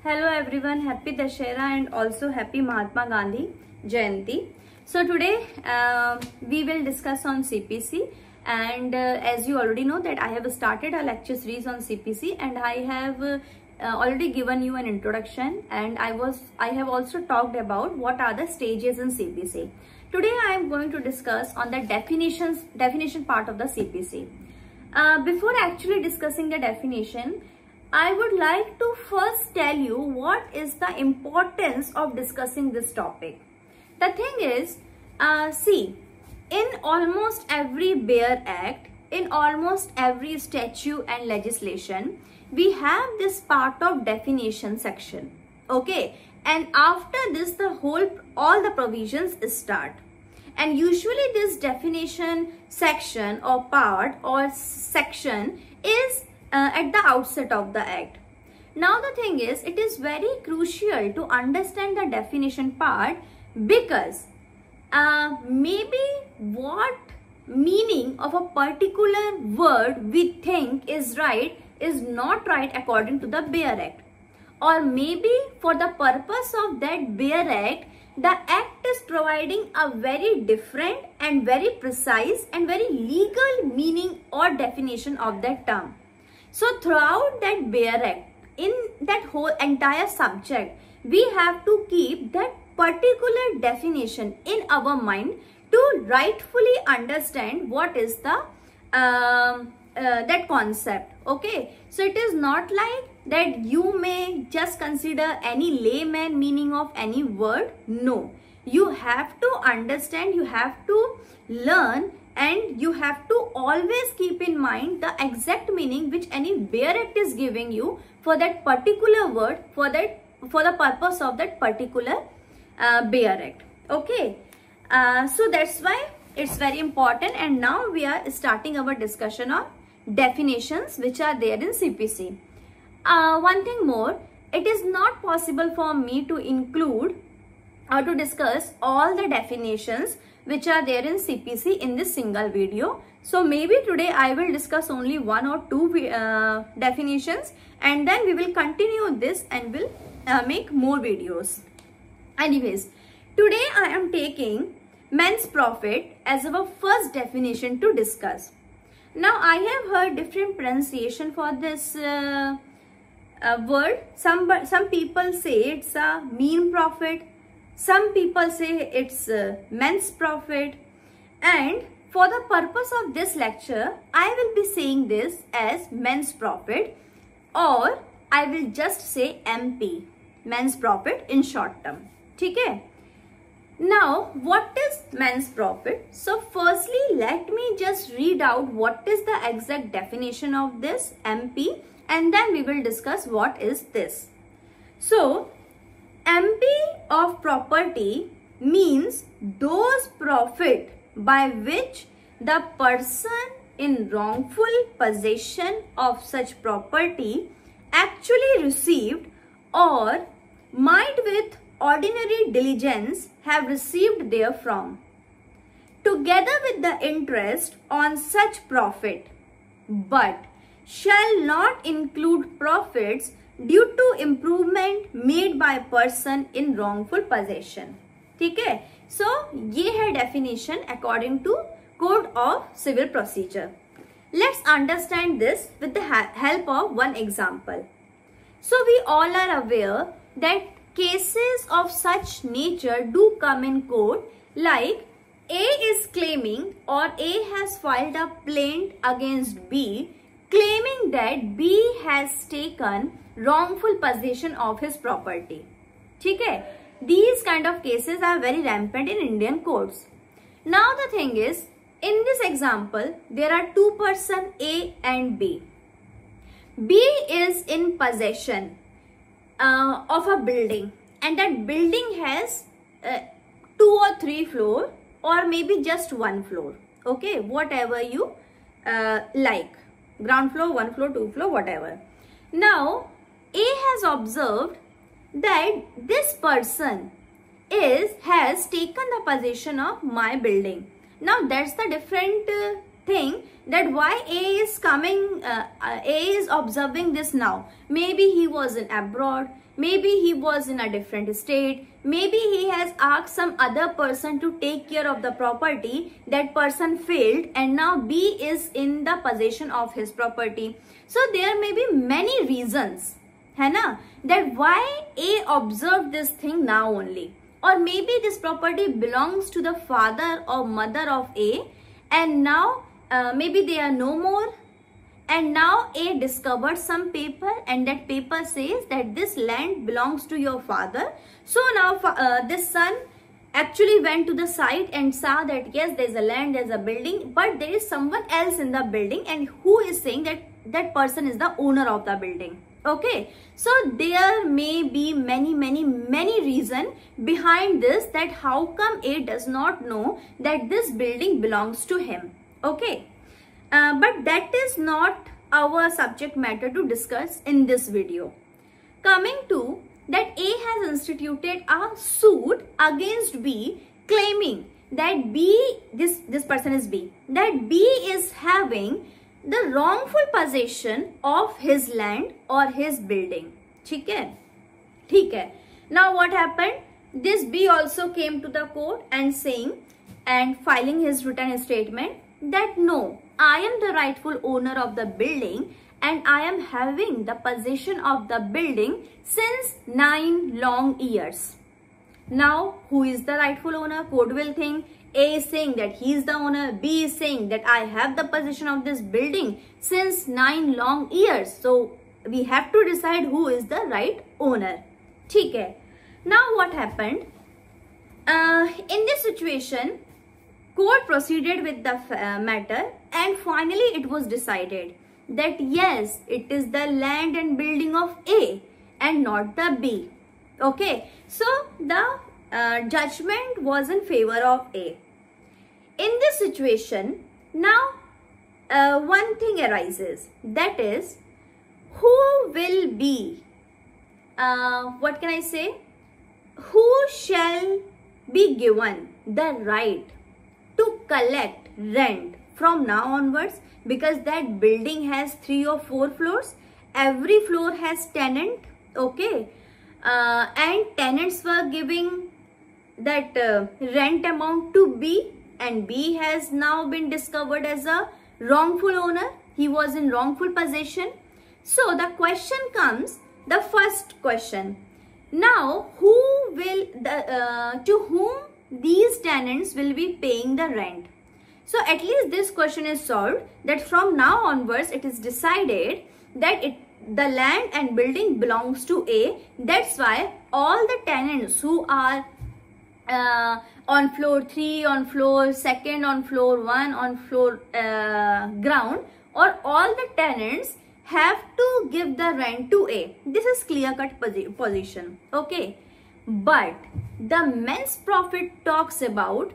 Hello everyone, happy Dashera and also happy Mahatma Gandhi Jayanti. So today we will discuss on CPC, and as you already know that I have started a lecture series on CPC, and I have already given you an introduction, and I have also talked about what are the stages in CPC. Today I am going to discuss on the definition part of the CPC. Before actually discussing the definition, I would like to first tell you what is the importance of discussing this topic. The thing is, see, in almost every BEAR Act, in almost every statute and legislation, we have this part of definition section, okay? And after this, all the provisions start. And usually this definition section or part or section is at the outset of the act. Now the thing is, it is very crucial to understand the definition part, because maybe what meaning of a particular word we think is right is not right according to the BEAR Act, or maybe for the purpose of that BEAR Act, the act is providing a very different and very precise and very legal meaning or definition of that term. So throughout that BEAR Act, in that whole entire subject, we have to keep that particular definition in our mind to rightfully understand what is the that concept. Okay, so it is not like that you may just consider any layman meaning of any word. No, you have to understand, you have to learn, and you have to always keep in mind the exact meaning which any BEAR Act is giving you for that particular word, for the purpose of that particular BEAR Act. Okay, so that's why it's very important. And now we are starting our discussion on definitions which are there in CPC. One thing more, it is not possible for me to include or to discuss all the definitions which are there in CPC in this single video. So maybe today I will discuss only one or two definitions, and then we will continue this and will make more videos. Anyways, today I am taking men's profit as our first definition to discuss. Now I have heard different pronunciation for this word. Some people say it's a mean profit. Some people say it's men's profit, and for the purpose of this lecture, I will be saying this as men's profit, or I will just say MP, men's profit in short term. Okay? Now, what is men's profit? So firstly, let me just read out what is the exact definition of this MP, and then we will discuss what is this. So, MP of property means those profit by which the person in wrongful possession of such property actually received, or might with ordinary diligence have received therefrom, together with the interest on such profit, but shall not include profits due to improvement made by person in wrongful possession. ठीक है? So ये है definition according to Code of Civil Procedure. Let's understand this with the help of one example. So we all are aware that cases of such nature do come in court, like A is claiming, or A has filed a plaint against B, claiming that B has taken wrongful possession of his property. Okay? These kind of cases are very rampant in Indian courts. Now the thing is, in this example, there are two persons, A and B. B is in possession of a building, and that building has 2 or 3 floors, or maybe just 1 floor. Okay, whatever you like, ground floor, 1 floor, 2 floor, whatever. Now A has observed that this person has taken the possession of my building. Now that's the different thing, that why A is coming, A is observing this now. Maybe he was in abroad, maybe he was in a different state, maybe he has asked some other person to take care of the property, that person failed and now B is in the possession of his property. So there may be many reasons, है ना, that why A observed this thing now only. Or maybe this property belongs to the father or mother of A, and now maybe they are no more, and now A discovered some paper and that paper says that this land belongs to your father. So now this son actually went to the site and saw that yes, there is a land, there is a building, but there is someone else in the building, and who is saying that that person is the owner of the building. Okay, so there may be many reasons behind this, that how come A does not know that this building belongs to him. Okay, but that is not our subject matter to discuss in this video. Coming to that, A has instituted a suit against B, claiming that B, this person is B, that B is having the wrongful possession of his land or his building. ठीक है. Now what happened? This B also came to the court and saying and filing his written statement that no, I am the rightful owner of the building and I am having the possession of the building since 9 long years. Now who is the rightful owner? Court will think A is saying that he is the owner, B is saying that I have the possession of this building since 9 long years. So we have to decide who is the right owner. ठीक है. Now what happened? In this situation, court proceeded with the matter and finally it was decided that yes, it is the land and building of A and not the B. Okay, so the judgment was in favor of A. In this situation, now one thing arises, that is, who will be, what can I say, who shall be given the right to collect rent from now onwards, because that building has 3 or 4 floors, every floor has tenant, okay, and tenants were giving that rent amount to B, and B has now been discovered as a wrongful owner. He was in wrongful possession. So the question comes, the first question. Now who will to whom these tenants will be paying the rent? So at least this question is solved, that from now onwards it is decided that the land and building belongs to A. That's why all the tenants who are on floor 3, on floor 2nd, on floor 1, on floor ground, or all the tenants have to give the rent to A. This is clear-cut position. Okay, but the men's profit talks about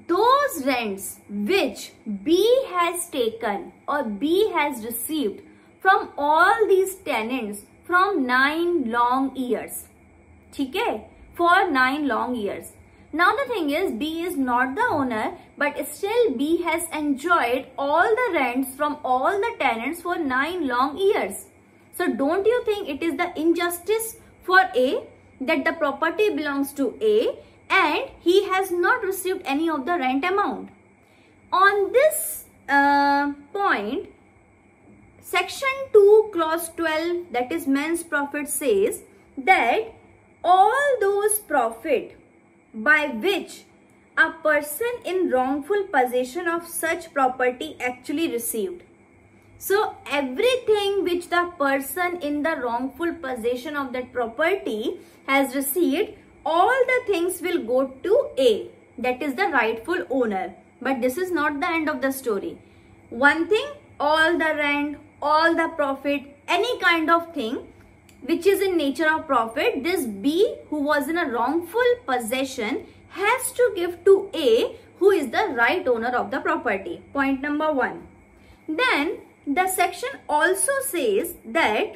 those rents which B has taken or B has received from all these tenants from 9 long years. ठीक है? For 9 long years. Now the thing is, B is not the owner, but still B has enjoyed all the rents from all the tenants for 9 long years. So don't you think it is the injustice for A that the property belongs to A and he has not received any of the rent amount? On this point, Section 2 Clause 12, that is men's profit, says that all those profit by which a person in wrongful possession of such property actually received. So everything which the person in the wrongful possession of that property has received, all the things will go to A, that is the rightful owner. But this is not the end of the story. One thing, all the rent, all the profit, any kind of thing which is in nature of profit, this B who was in a wrongful possession has to give to A who is the right owner of the property. Point number 1. Then the section also says that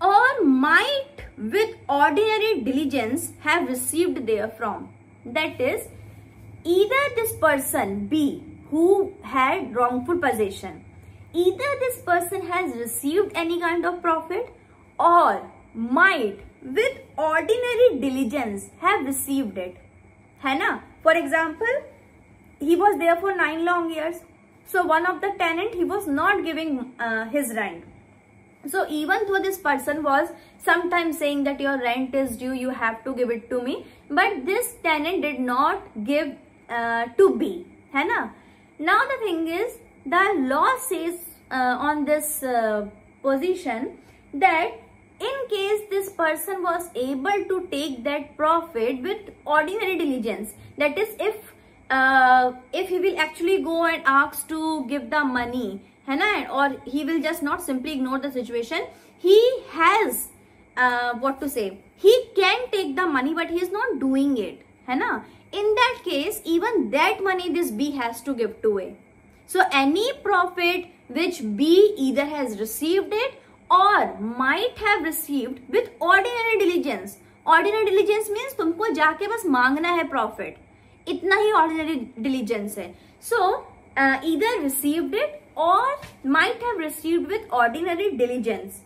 or might with ordinary diligence have received therefrom. That is, either this person B who had wrongful possession, either this person has received any kind of profit or might with ordinary diligence have received it, है ना. For example, he was there for 9 long years. So one of the tenant, he was not giving his rent. So even though this person was sometimes saying that your rent is due, you have to give it to me, but this tenant did not give to B, है ना. Now the thing is, the law says on this position that in case this person was able to take that profit with ordinary diligence, that is if he will actually go and ask to give the money, है ना, or he will just not simply ignore the situation, he has what to say, he can take the money but he is not doing it, है ना. In that case, even that money this B has to give to A. So any profit which B either has received it or might have received with ordinary diligence. Ordinary diligence means तुमको जाके बस मांगना है profit, इतना ही ordinary diligence है. So either received it or might have received with ordinary diligence,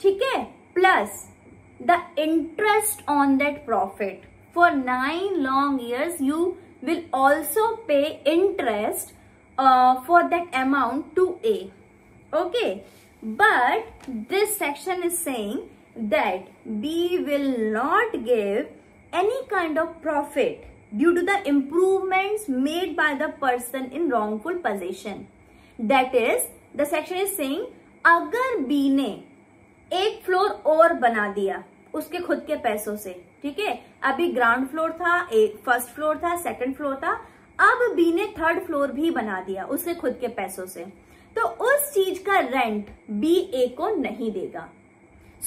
ठीक है, plus the interest on that profit. For 9 long years you will also pay interest for that amount to A. Okay, but this section is saying that B will not give any kind of profit due to the improvements made by the person in wrongful possession. That is, the section is saying अगर B ने एक floor और बना दिया उसके खुद के पैसों से, ठीक है, अभी ग्राउंड फ्लोर था, फर्स्ट फ्लोर था, सेकंड फ्लोर था, अब बी ने थर्ड फ्लोर भी बना दिया उसके खुद के पैसों से, तो उस चीज का रेंट बी ए को नहीं देगा.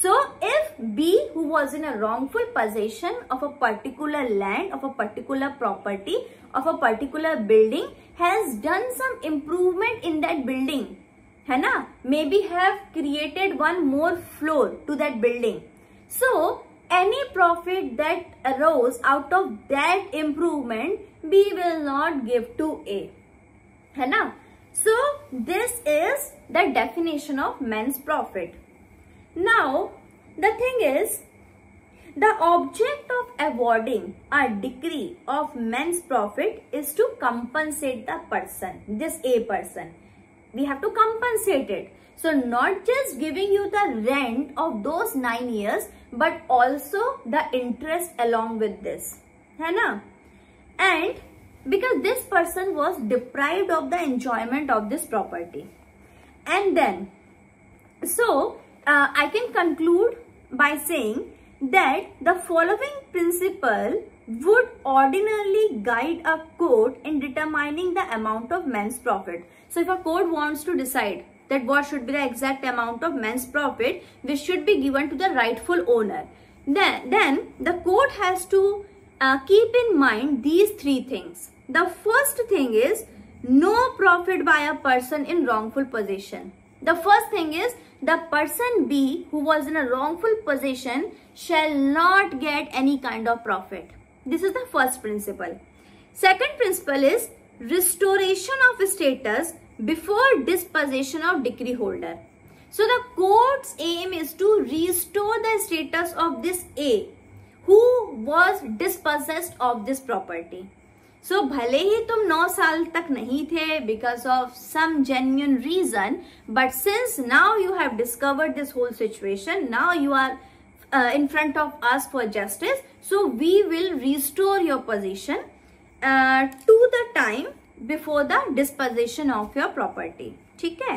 So if B who was in a wrongful possession of a particular land, of a particular property, of a particular building, has done some improvement in that building, है ना, maybe have created one more floor to that building, so any profit that arose out of that improvement B will not give to A, है ना. So this is the definition of men's profit. Now the thing is, the object of awarding a decree of men's profit is to compensate the person, this A person. We have to compensate it. So not just giving you the rent of those 9 years, but also the interest along with this, है ना. And because this person was deprived of the enjoyment of this property, and then so I can conclude by saying that the following principle would ordinarily guide a court in determining the amount of men's profit. So if a court wants to decide that what should be the exact amount of men's profit which should be given to the rightful owner, then the court has to keep in mind these 3 things. The first thing is no profit by a person in wrongful possession. The first thing is the person B who was in a wrongful possession shall not get any kind of profit. This is the first principle. Second principle is restoration of status before dispossession of decree holder. So the court's aim is to restore the status of this A who was dispossessed of this property. So भले ही तुम 9 साल तक नहीं थे because of some genuine reason, but since now you have discovered this whole situation, now you are in front of us for justice, so we will restore your position to the time before the disposition of your property, ठीक है.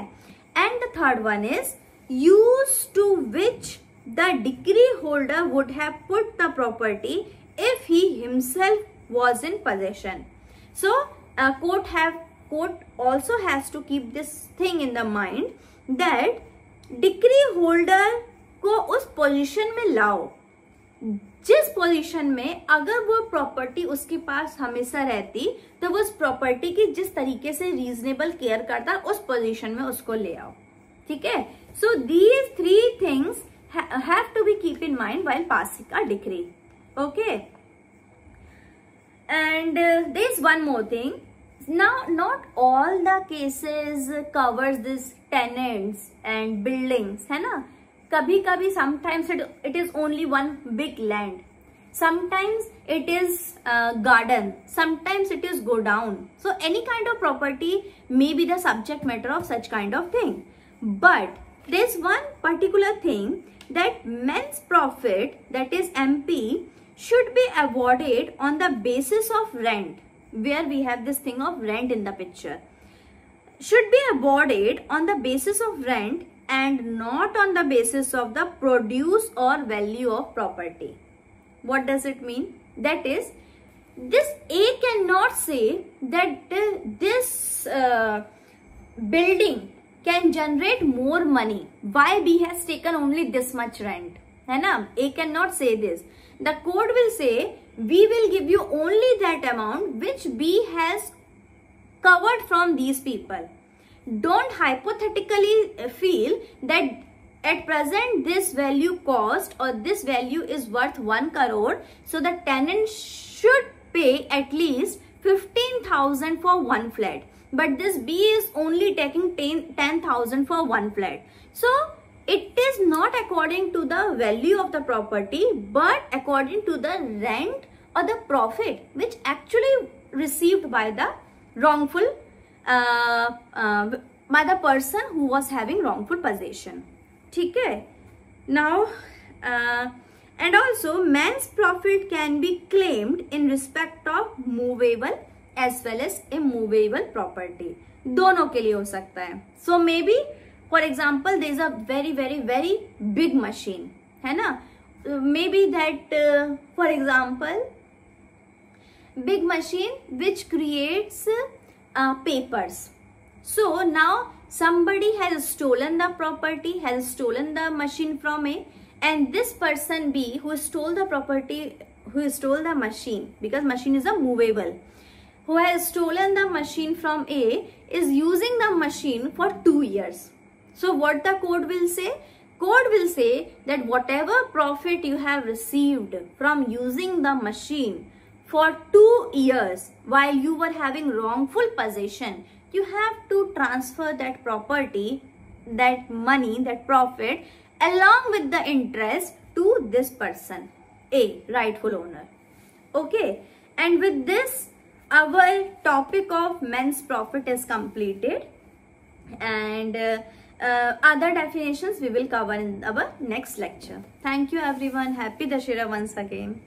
And the third one is use to which the decree holder would have put the property if he himself was in possession. So court also has to keep this thing in the mind that decree holder को उस position में लाओ जिस position में अगर वो property उसके पास हमेशा रहती तो वो उस प्रॉपर्टी की जिस तरीके से रीजनेबल केयर करता उस पोजीशन में उसको ले आओ, ठीक है. So these 3 things have to be keep in mind while passing a decree, okay. And there is one more thing. Now, not all the cases covers this tenants and buildings, है ना. kabhi kabhi sometimes it is only one big land, sometimes it is garden, sometimes it is go down. So any kind of property may be the subject matter of such kind of thing. But there's one particular thing, that men's profit, that is MP, should be awarded on the basis of rent, where we have this thing of rent in the picture. Should be awarded on the basis of rent and not on the basis of the produce or value of property. What does it mean? That is, this A cannot say that this building can generate more money. Why B has taken only this much rent? है ना? A cannot say this. The code will say, we will give you only that amount which B has covered from these people. Don't hypothetically feel that at present this value cost or this value is worth 1 crore. So the tenant should pay at least 15,000 for one flat. But this B is only taking 10,000 for one flat. So it is not according to the value of the property, but according to the rent or the profit which actually received by the wrongful, by the person who was having wrongful possession. ठीक है? Now, and also man's profit can be claimed in respect of movable as well as immovable property. दोनों के लिए हो सकता है. So maybe, for example, there is a very big machine, है ना? Maybe that, for example, big machine which creates papers. So now somebody has stolen the property, has stolen the machine from A, and this person B who stole the property, who stole the machine, because machine is a movable, who has stolen the machine from A is using the machine for 2 years. So what the code will say? Code will say that whatever profit you have received from using the machine for 2 years while you were having wrongful possession, you have to transfer that property, that money, that profit along with the interest to this person, A, rightful owner. Okay, and with this our topic of men's profit is completed, and other definitions we will cover in our next lecture. Thank you everyone. Happy Dussehra once again.